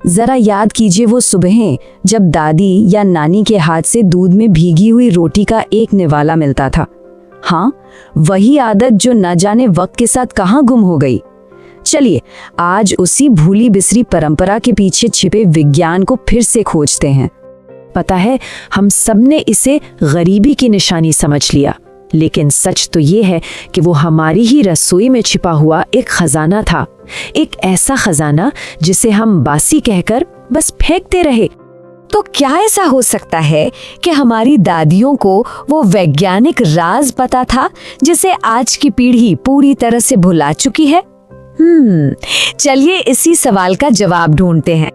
जरा याद कीजिए वो सुबहें जब दादी या नानी के हाथ से दूध में भीगी हुई रोटी का एक निवाला मिलता था। हाँ, वही आदत जो न जाने वक्त के साथ कहाँ गुम हो गई। चलिए आज उसी भूली बिसरी परंपरा के पीछे छिपे विज्ञान को फिर से खोजते हैं। पता है, हम सबने इसे गरीबी की निशानी समझ लिया, लेकिन सच तो ये है कि वो हमारी ही रसोई में छिपा हुआ एक खजाना था। एक ऐसा खजाना जिसे हम बासी कहकर बस फेंकते रहे। तो क्या ऐसा हो सकता है कि हमारी दादियों को वो वैज्ञानिक राज पता था जिसे आज की पीढ़ी पूरी तरह से भुला चुकी है? चलिए इसी सवाल का जवाब ढूंढते हैं।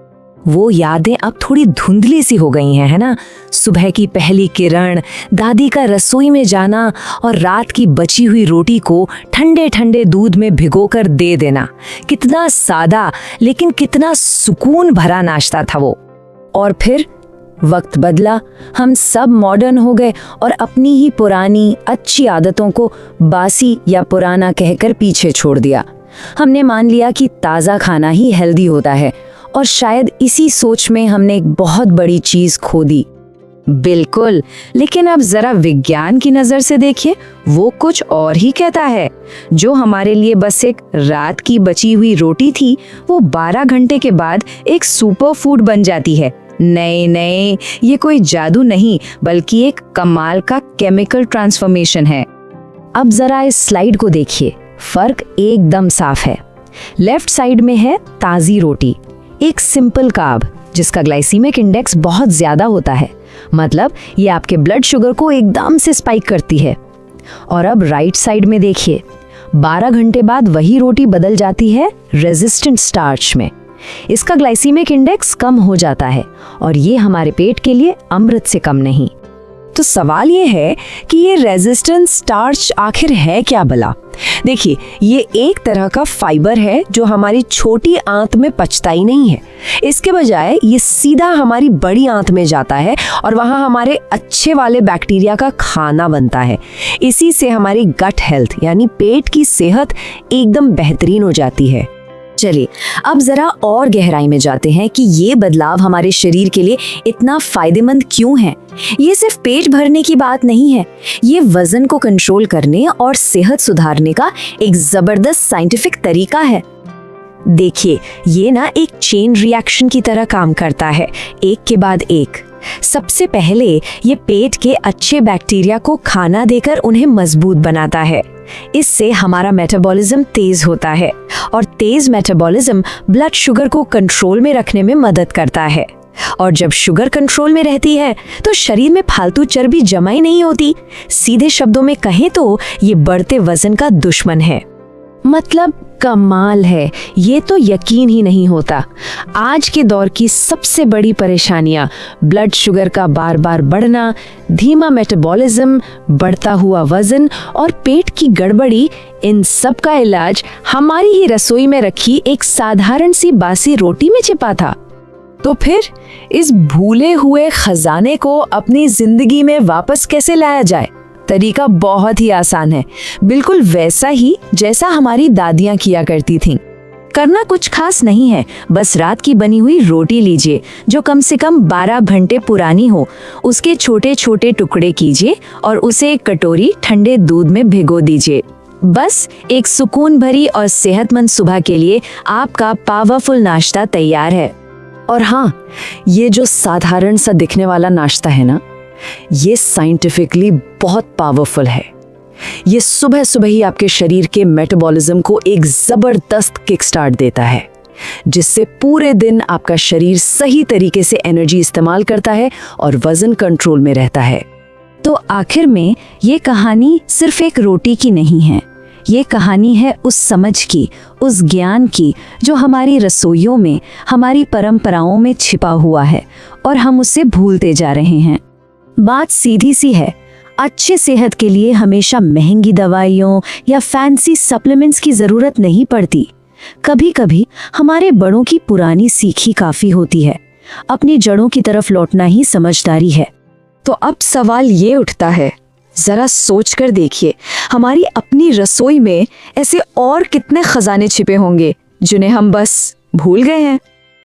वो यादें अब थोड़ी धुंधली सी हो गई हैं, है ना? सुबह की पहली किरण, दादी का रसोई में जाना और रात की बची हुई रोटी को ठंडे ठंडे दूध में भिगोकर दे देना। कितना सादा लेकिन कितना सुकून भरा नाश्ता था वो। और फिर वक्त बदला, हम सब मॉडर्न हो गए और अपनी ही पुरानी अच्छी आदतों को बासी या पुराना कहकर पीछे छोड़ दिया। हमने मान लिया कि ताज़ा खाना ही हेल्दी होता है, और शायद इसी सोच में हमने एक बहुत बड़ी चीज खो दी। बिल्कुल, लेकिन अब जरा विज्ञान की नजर से देखिए, वो कुछ और ही कहता है। जो हमारे लिए बस एक रात की बची हुई रोटी थी, वो 12 घंटे के बाद एक सुपर फूड बन जाती है। नहीं, ये कोई जादू नहीं, बल्कि एक कमाल का केमिकल ट्रांसफॉर्मेशन है। अब जरा इस स्लाइड को देखिए, फर्क एकदम साफ है। लेफ्ट साइड में है ताज़ी रोटी, एक सिंपल कार्ब जिसका ग्लाइसीमिक इंडेक्स बहुत ज्यादा होता है, मतलब ये आपके ब्लड शुगर को एकदम से स्पाइक करती है। और अब राइट साइड में देखिए, 12 घंटे बाद वही रोटी बदल जाती है रेजिस्टेंट स्टार्च में। इसका ग्लाइसीमिक इंडेक्स कम हो जाता है और ये हमारे पेट के लिए अमृत से कम नहीं। तो सवाल ये है कि ये रेजिस्टेंट स्टार्च आखिर है क्या भला? देखिए, ये एक तरह का फाइबर है जो हमारी छोटी आंत में पचता ही नहीं है। इसके बजाय ये सीधा हमारी बड़ी आंत में जाता है और वहाँ हमारे अच्छे वाले बैक्टीरिया का खाना बनता है। इसी से हमारी गट हेल्थ यानी पेट की सेहत एकदम बेहतरीन हो जाती है। चलिए अब जरा और गहराई में जाते हैं कि ये बदलाव हमारे शरीर के लिए इतना फायदेमंद क्यों है। ये सिर्फ पेट भरने की बात नहीं है, ये वजन को कंट्रोल करने और सेहत सुधारने का एक जबरदस्त साइंटिफिक तरीका है। देखिए, ये ना एक चेन रिएक्शन की तरह काम करता है, एक के बाद एक। सबसे पहले ये पेट के अच्छे बैक्टीरिया को खाना देकर उन्हें मजबूत बनाता है। इससे हमारा मेटाबॉलिज्म तेज होता है और तेज मेटाबॉलिज्म ब्लड शुगर को कंट्रोल में रखने में मदद करता है। और जब शुगर कंट्रोल में रहती है तो शरीर में फालतू चर्बी जमा ही नहीं होती। सीधे शब्दों में कहें तो ये बढ़ते वजन का दुश्मन है। मतलब कमाल है, ये तो यकीन ही नहीं होता। आज के दौर की सबसे बड़ी परेशानियां ब्लड शुगर का बार बार बढ़ना, धीमा मेटाबॉलिज्म, बढ़ता हुआ वजन और पेट की गड़बड़ी, इन सब का इलाज हमारी ही रसोई में रखी एक साधारण सी बासी रोटी में छिपा था। तो फिर इस भूले हुए खजाने को अपनी जिंदगी में वापस कैसे लाया जाए? तरीका बहुत ही आसान है, बिल्कुल वैसा ही जैसा हमारी दादियां किया करती थीं। करना कुछ खास नहीं है, बस रात की बनी हुई रोटी लीजिए जो कम से कम 12 घंटे पुरानी हो, उसके छोटे छोटे टुकड़े कीजिए और उसे एक कटोरी ठंडे दूध में भिगो दीजिए। बस एक सुकून भरी और सेहतमंद सुबह के लिए आपका पावरफुल नाश्ता तैयार है। और हाँ, ये जो साधारण सा दिखने वाला नाश्ता है ना, ये साइंटिफिकली बहुत पावरफुल है। ये सुबह सुबह ही आपके शरीर के मेटाबॉलिज्म को एक जबरदस्त किक स्टार्ट देता है, जिससे पूरे दिन आपका शरीर सही तरीके से एनर्जी इस्तेमाल करता है और वजन कंट्रोल में रहता है। तो आखिर में ये कहानी सिर्फ एक रोटी की नहीं है, ये कहानी है उस समझ की, उस ज्ञान की जो हमारी रसोइयों में, हमारी परंपराओं में छिपा हुआ है और हम उसे भूलते जा रहे हैं। बात सीधी सी है, अच्छे सेहत के लिए हमेशा महंगी दवाइयों या फैंसी सप्लीमेंट्स की जरूरत नहीं पड़ती। कभी कभी हमारे बड़ों की पुरानी सीख ही काफी होती है। अपनी जड़ों की तरफ लौटना ही समझदारी है। तो अब सवाल ये उठता है, जरा सोच कर देखिए, हमारी अपनी रसोई में ऐसे और कितने खजाने छिपे होंगे जिन्हें हम बस भूल गए हैं।